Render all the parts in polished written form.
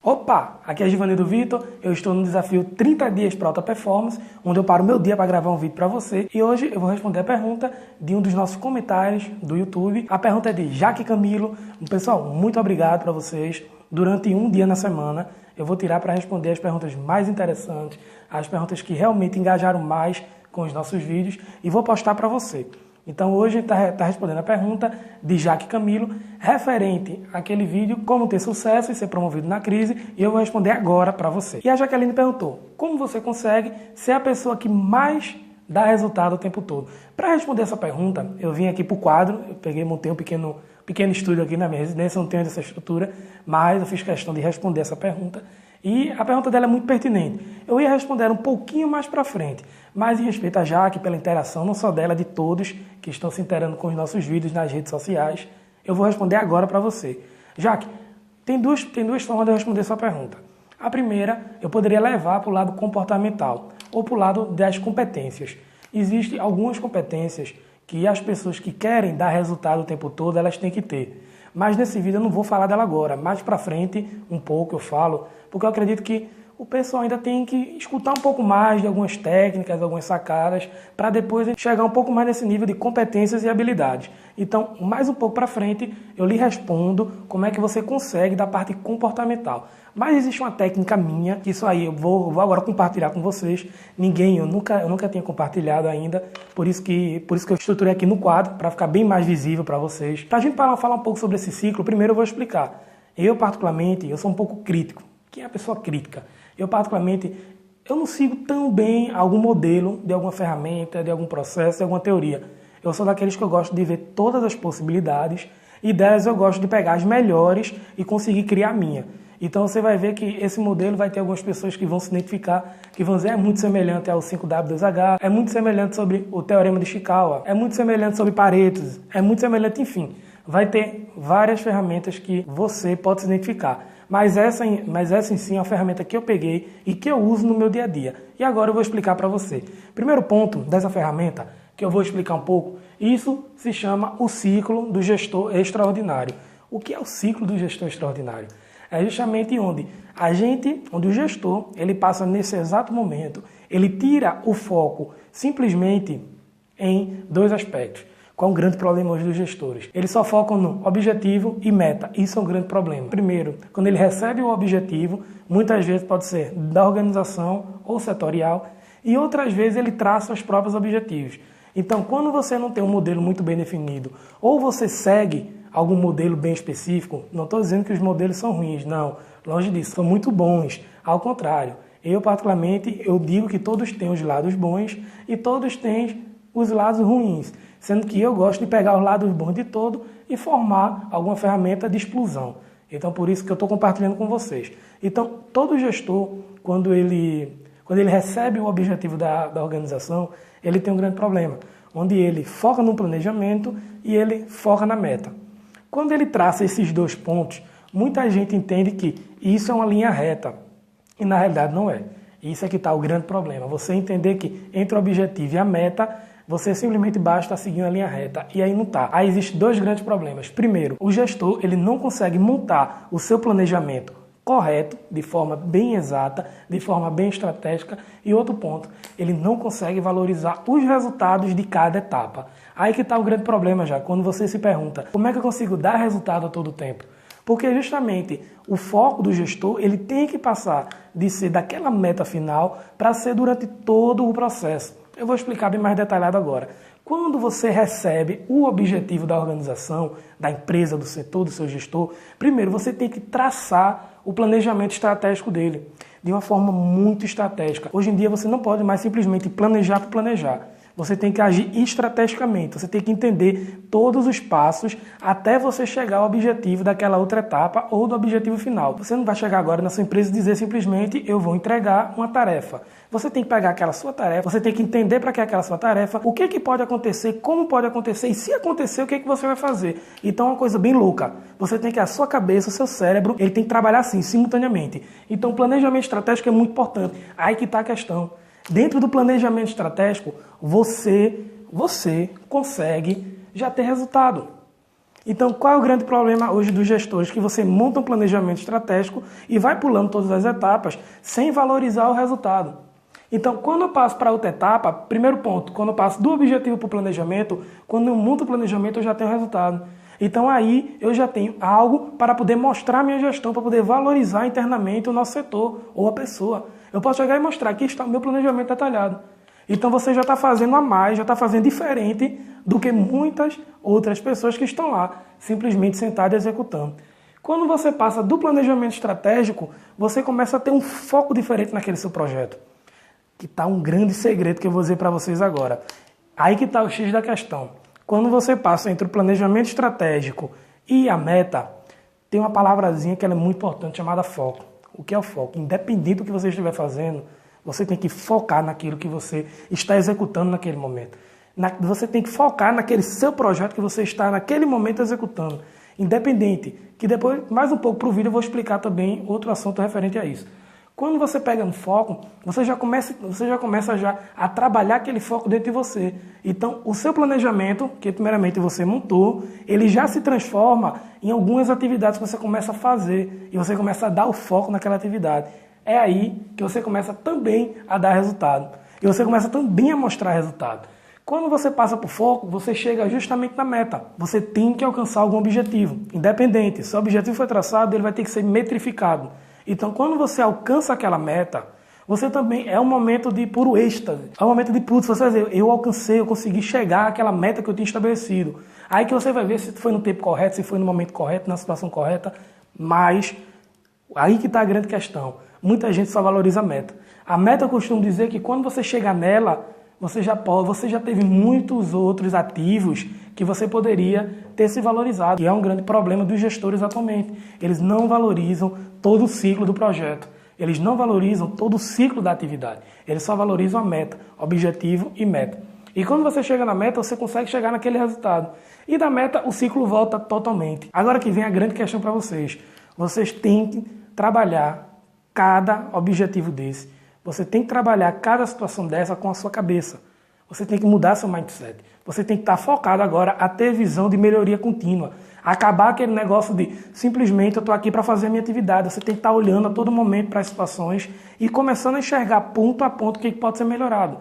Opa, aqui é Givanildo Vitor, eu estou no desafio 30 dias para alta performance, onde eu paro meu dia para gravar um vídeo para você. E hoje eu vou responder a pergunta de um dos nossos comentários do YouTube. A pergunta é de Jaque Camilo. Pessoal, muito obrigado para vocês. Durante um dia na semana, eu vou tirar para responder as perguntas mais interessantes, as perguntas que realmente engajaram mais com os nossos vídeos e vou postar para você. Então hoje está respondendo a pergunta de Jaque Camilo, referente àquele vídeo Como Ter Sucesso e Ser Promovido na Crise, e eu vou responder agora para você. E a Jaqueline perguntou, como você consegue ser a pessoa que mais dá resultado o tempo todo? Para responder essa pergunta, eu vim aqui para o quadro, montei um pequeno estúdio aqui na minha residência, não tenho essa estrutura, mas eu fiz questão de responder essa pergunta. E a pergunta dela é muito pertinente. Eu ia responder um pouquinho mais para frente, mas em respeito a Jaque, pela interação, não só dela, de todos que estão se interando com os nossos vídeos nas redes sociais, eu vou responder agora para você. Jaque, tem duas formas de eu responder essa pergunta. A primeira, eu poderia levar para o lado comportamental, ou para o lado das competências. Existem algumas competências que as pessoas que querem dar resultado o tempo todo, elas têm que ter. Mas nesse vídeo eu não vou falar dela agora. Mais pra frente, um pouco eu falo, porque eu acredito que o pessoal ainda tem que escutar um pouco mais de algumas técnicas, algumas sacadas, para depois chegar um pouco mais nesse nível de competências e habilidades. Então, mais um pouco para frente, eu lhe respondo como é que você consegue da parte comportamental. Mas existe uma técnica minha, que isso aí eu vou agora compartilhar com vocês. Eu nunca tinha compartilhado ainda, por isso que eu estruturei aqui no quadro, para ficar bem mais visível para vocês. Para a gente falar um pouco sobre esse ciclo, primeiro eu vou explicar. Eu, particularmente, eu sou um pouco crítico. Quem é a pessoa crítica? Eu, particularmente, eu não sigo tão bem algum modelo de alguma ferramenta, de algum processo, de alguma teoria. Eu sou daqueles que eu gosto de ver todas as possibilidades e delas eu gosto de pegar as melhores e conseguir criar a minha. Então você vai ver que esse modelo vai ter algumas pessoas que vão se identificar, que vão dizer é muito semelhante ao 5W2H, é muito semelhante sobre o Teorema de Ishikawa, é muito semelhante sobre Pareto, é muito semelhante, enfim. Vai ter várias ferramentas que você pode se identificar. Mas essa em si é uma ferramenta que eu peguei e que eu uso no meu dia a dia. E agora eu vou explicar para você. Primeiro ponto dessa ferramenta, que eu vou explicar um pouco, isso se chama o ciclo do gestor extraordinário. O que é o ciclo do gestor extraordinário? É justamente onde o gestor, ele passa nesse exato momento, ele tira o foco simplesmente em dois aspectos. Qual é o grande problema hoje dos gestores? Eles só focam no objetivo e meta. Isso é um grande problema. Primeiro, quando ele recebe o objetivo, muitas vezes pode ser da organização ou setorial, e outras vezes ele traça os próprios objetivos. Então, quando você não tem um modelo muito bem definido, ou você segue algum modelo bem específico, não estou dizendo que os modelos são ruins, não. Longe disso, são muito bons. Ao contrário, eu particularmente, eu digo que todos têm os lados bons e todos têm os lados ruins. Sendo que eu gosto de pegar os lados bons de todo e formar alguma ferramenta de explosão. Então, por isso que eu estou compartilhando com vocês. Então, todo gestor, quando ele recebe o objetivo da organização, ele tem um grande problema, onde ele foca no planejamento e ele foca na meta. Quando ele traça esses dois pontos, muita gente entende que isso é uma linha reta. E na realidade não é. Isso é que está o grande problema. Você entender que entre o objetivo e a meta, você simplesmente basta seguir uma linha reta. E aí não está. Aí existem dois grandes problemas. Primeiro, o gestor ele não consegue montar o seu planejamento correto, de forma bem exata, de forma bem estratégica. E outro ponto, ele não consegue valorizar os resultados de cada etapa. Aí que está o grande problema já, quando você se pergunta, como é que eu consigo dar resultado a todo tempo? Porque justamente o foco do gestor, ele tem que passar de ser daquela meta final para ser durante todo o processo. Eu vou explicar bem mais detalhado agora. Quando você recebe o objetivo da organização, da empresa, do setor, do seu gestor, primeiro você tem que traçar o planejamento estratégico dele, de uma forma muito estratégica. Hoje em dia você não pode mais simplesmente planejar por planejar. Você tem que agir estrategicamente, você tem que entender todos os passos até você chegar ao objetivo daquela outra etapa ou do objetivo final. Você não vai chegar agora na sua empresa e dizer simplesmente eu vou entregar uma tarefa. Você tem que pegar aquela sua tarefa, você tem que entender para que é aquela sua tarefa, o que pode acontecer, como pode acontecer e se acontecer, o que você vai fazer. Então é uma coisa bem louca. Você tem que a sua cabeça, o seu cérebro, ele tem que trabalhar assim, simultaneamente. Então o planejamento estratégico é muito importante. Aí que está a questão. Dentro do planejamento estratégico, você consegue já ter resultado. Então, qual é o grande problema hoje dos gestores? Que você monta um planejamento estratégico e vai pulando todas as etapas sem valorizar o resultado. Então, quando eu passo para outra etapa, primeiro ponto, quando eu passo do objetivo para o planejamento, quando eu monto o planejamento, eu já tenho resultado. Então, aí eu já tenho algo para poder mostrar a minha gestão, para poder valorizar internamente o nosso setor ou a pessoa. Eu posso chegar e mostrar, aqui está o meu planejamento detalhado. Então, você já está fazendo a mais, já está fazendo diferente do que muitas outras pessoas que estão lá, simplesmente sentadas e executando. Quando você passa do planejamento estratégico, você começa a ter um foco diferente naquele seu projeto. Que está um grande segredo que eu vou dizer para vocês agora. Aí que está o X da questão. Quando você passa entre o planejamento estratégico e a meta, tem uma palavrazinha que ela é muito importante, chamada foco. O que é o foco? Independente do que você estiver fazendo, você tem que focar naquilo que você está executando naquele momento. Você tem que focar naquele seu projeto que você está naquele momento executando. Independente, que depois, mais um pouco para o vídeo, eu vou explicar também outro assunto referente a isso. Quando você pega no foco, você já começa já a trabalhar aquele foco dentro de você. Então, o seu planejamento, que primeiramente você montou, ele já se transforma em algumas atividades que você começa a fazer e você começa a dar o foco naquela atividade. É aí que você começa também a dar resultado. E você começa também a mostrar resultado. Quando você passa para o foco, você chega justamente na meta. Você tem que alcançar algum objetivo. Independente, se o objetivo foi traçado, ele vai ter que ser metrificado. Então, quando você alcança aquela meta, você também é um momento de puro êxtase. É um momento de putz, você vai dizer, eu alcancei, eu consegui chegar àquela meta que eu tinha estabelecido. Aí que você vai ver se foi no tempo correto, se foi no momento correto, na situação correta. Mas, aí que está a grande questão. Muita gente só valoriza a meta. A meta, eu costumo dizer que quando você chegar nela, você já teve muitos outros ativos que você poderia ter se valorizado. E é um grande problema dos gestores atualmente. Eles não valorizam todo o ciclo do projeto. Eles não valorizam todo o ciclo da atividade. Eles só valorizam a meta, objetivo e meta. E quando você chega na meta, você consegue chegar naquele resultado. E da meta, o ciclo volta totalmente. Agora que vem a grande questão para vocês. Vocês têm que trabalhar cada objetivo desse. Você tem que trabalhar cada situação dessa com a sua cabeça. Você tem que mudar seu mindset. Você tem que estar focado agora a ter visão de melhoria contínua. Acabar aquele negócio de simplesmente eu estou aqui para fazer a minha atividade. Você tem que estar olhando a todo momento para as situações e começando a enxergar ponto a ponto o que pode ser melhorado.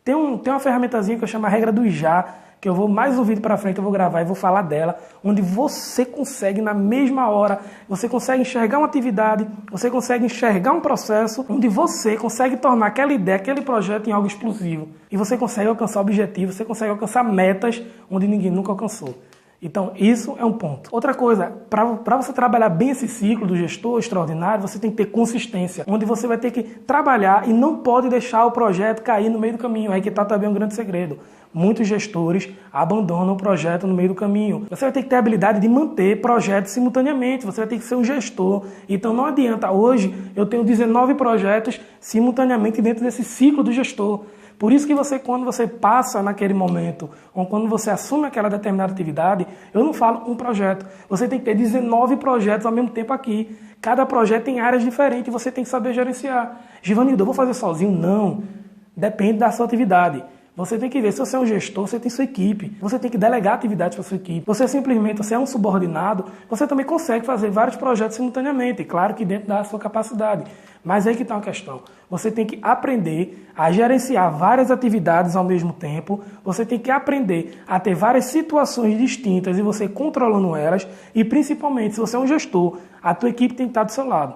Tem uma ferramentazinha que eu chamo a regra do já, que eu vou mais um vídeo para frente, eu vou gravar e vou falar dela, onde você consegue na mesma hora, você consegue enxergar uma atividade, você consegue enxergar um processo, onde você consegue tornar aquela ideia, aquele projeto em algo explosivo. E você consegue alcançar objetivos, você consegue alcançar metas onde ninguém nunca alcançou. Então, isso é um ponto. Outra coisa, para você trabalhar bem esse ciclo do gestor extraordinário, você tem que ter consistência, onde você vai ter que trabalhar e não pode deixar o projeto cair no meio do caminho. Aí que está também um grande segredo. Muitos gestores abandonam o projeto no meio do caminho. Você vai ter que ter a habilidade de manter projetos simultaneamente. Você vai ter que ser um gestor. Então não adianta. Hoje eu tenho 19 projetos simultaneamente dentro desse ciclo do gestor. Por isso que quando você passa naquele momento, ou quando você assume aquela determinada atividade, eu não falo um projeto. Você tem que ter 19 projetos ao mesmo tempo aqui. Cada projeto tem áreas diferentes e você tem que saber gerenciar. Givanildo, eu vou fazer sozinho? Não. Depende da sua atividade. Você tem que ver, se você é um gestor, você tem sua equipe. Você tem que delegar atividades para sua equipe. Você é um subordinado, você também consegue fazer vários projetos simultaneamente. Claro que dentro da sua capacidade. Mas aí que está uma questão. Você tem que aprender a gerenciar várias atividades ao mesmo tempo. Você tem que aprender a ter várias situações distintas e você controlando elas. E principalmente, se você é um gestor, a tua equipe tem que estar do seu lado.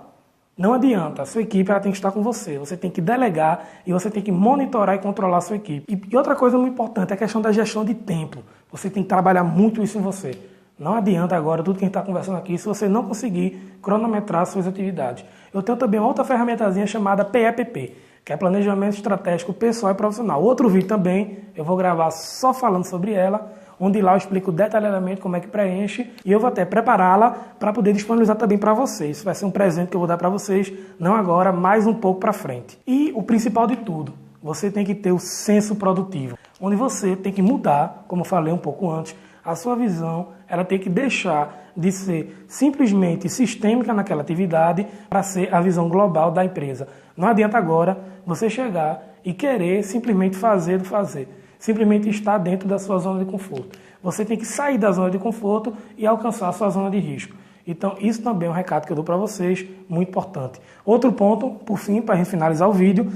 Não adianta, a sua equipe ela tem que estar com você. Você tem que delegar e você tem que monitorar e controlar a sua equipe. E outra coisa muito importante é a questão da gestão de tempo. Você tem que trabalhar muito isso em você. Não adianta agora, tudo que a gente está conversando aqui, se você não conseguir cronometrar suas atividades. Eu tenho também outra ferramentazinha chamada PEPP, que é Planejamento Estratégico Pessoal e Profissional. Outro vídeo também, eu vou gravar só falando sobre ela, onde lá eu explico detalhadamente como é que preenche e eu vou até prepará-la para poder disponibilizar também para vocês. Isso vai ser um presente que eu vou dar para vocês, não agora, mas um pouco para frente. E o principal de tudo, você tem que ter o senso produtivo, onde você tem que mudar, como eu falei um pouco antes, a sua visão, ela tem que deixar de ser simplesmente sistêmica naquela atividade para ser a visão global da empresa. Não adianta agora você chegar e querer simplesmente fazer do fazer. simplesmente estar dentro da sua zona de conforto. Você tem que sair da zona de conforto e alcançar a sua zona de risco. Então, isso também é um recado que eu dou para vocês, muito importante. Outro ponto, por fim, para a gente finalizar o vídeo,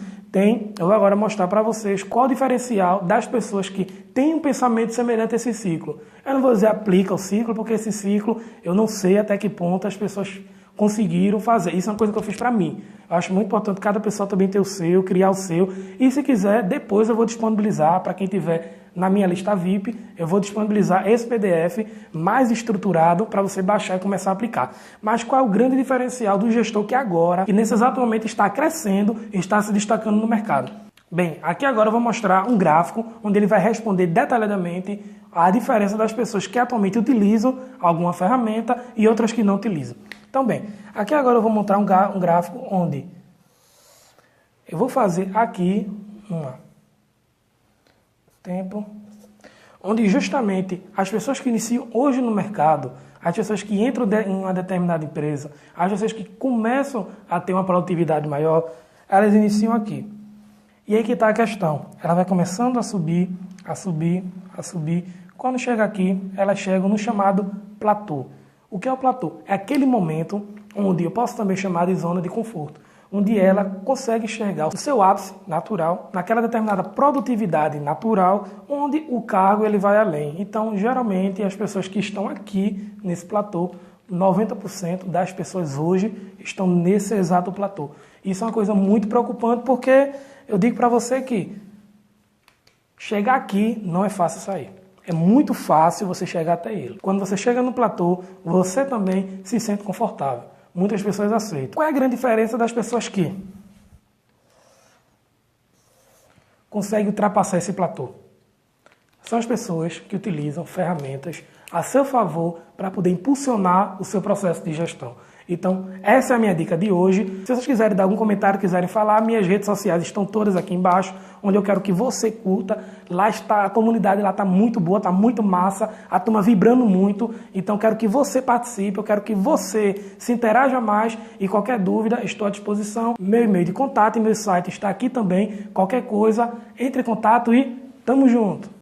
eu vou agora mostrar para vocês qual o diferencial das pessoas que têm um pensamento semelhante a esse ciclo. Eu não vou dizer aplica o ciclo, porque esse ciclo eu não sei até que ponto as pessoas conseguiram fazer. Isso é uma coisa que eu fiz para mim. Eu acho muito importante cada pessoa também ter o seu, criar o seu. E se quiser, depois eu vou disponibilizar para quem tiver na minha lista VIP, eu vou disponibilizar esse PDF mais estruturado para você baixar e começar a aplicar. Mas qual é o grande diferencial do gestor que agora, que nesse exato momento está crescendo e está se destacando no mercado? Bem, aqui agora eu vou mostrar um gráfico onde ele vai responder detalhadamente a diferença das pessoas que atualmente utilizam alguma ferramenta e outras que não utilizam. Então, bem, aqui agora eu vou mostrar um gráfico onde eu vou fazer aqui onde justamente as pessoas que iniciam hoje no mercado, as pessoas que entram em uma determinada empresa, as pessoas que começam a ter uma produtividade maior, elas iniciam aqui. E aí que está a questão. Ela vai começando a subir, a subir, a subir. Quando chega aqui, elas chegam no chamado platô. O que é o platô? É aquele momento onde eu posso também chamar de zona de conforto, onde ela consegue enxergar o seu ápice natural, naquela determinada produtividade natural, onde o cargo ele vai além. Então, geralmente, as pessoas que estão aqui nesse platô, 90% das pessoas hoje estão nesse exato platô. Isso é uma coisa muito preocupante, porque eu digo para você que chegar aqui não é fácil sair. É muito fácil você chegar até ele. Quando você chega no platô, você também se sente confortável. Muitas pessoas aceitam. Qual é a grande diferença das pessoas que conseguem ultrapassar esse platô? São as pessoas que utilizam ferramentas a seu favor para poder impulsionar o seu processo de gestão. Então, essa é a minha dica de hoje. Se vocês quiserem dar algum comentário, quiserem falar, minhas redes sociais estão todas aqui embaixo, onde eu quero que você curta. Lá está, a comunidade lá está muito boa, está muito massa, a turma vibrando muito. Então, quero que você participe, eu quero que você se interaja mais e qualquer dúvida, estou à disposição. Meu e-mail de contato e meu site está aqui também. Qualquer coisa, entre em contato e tamo junto!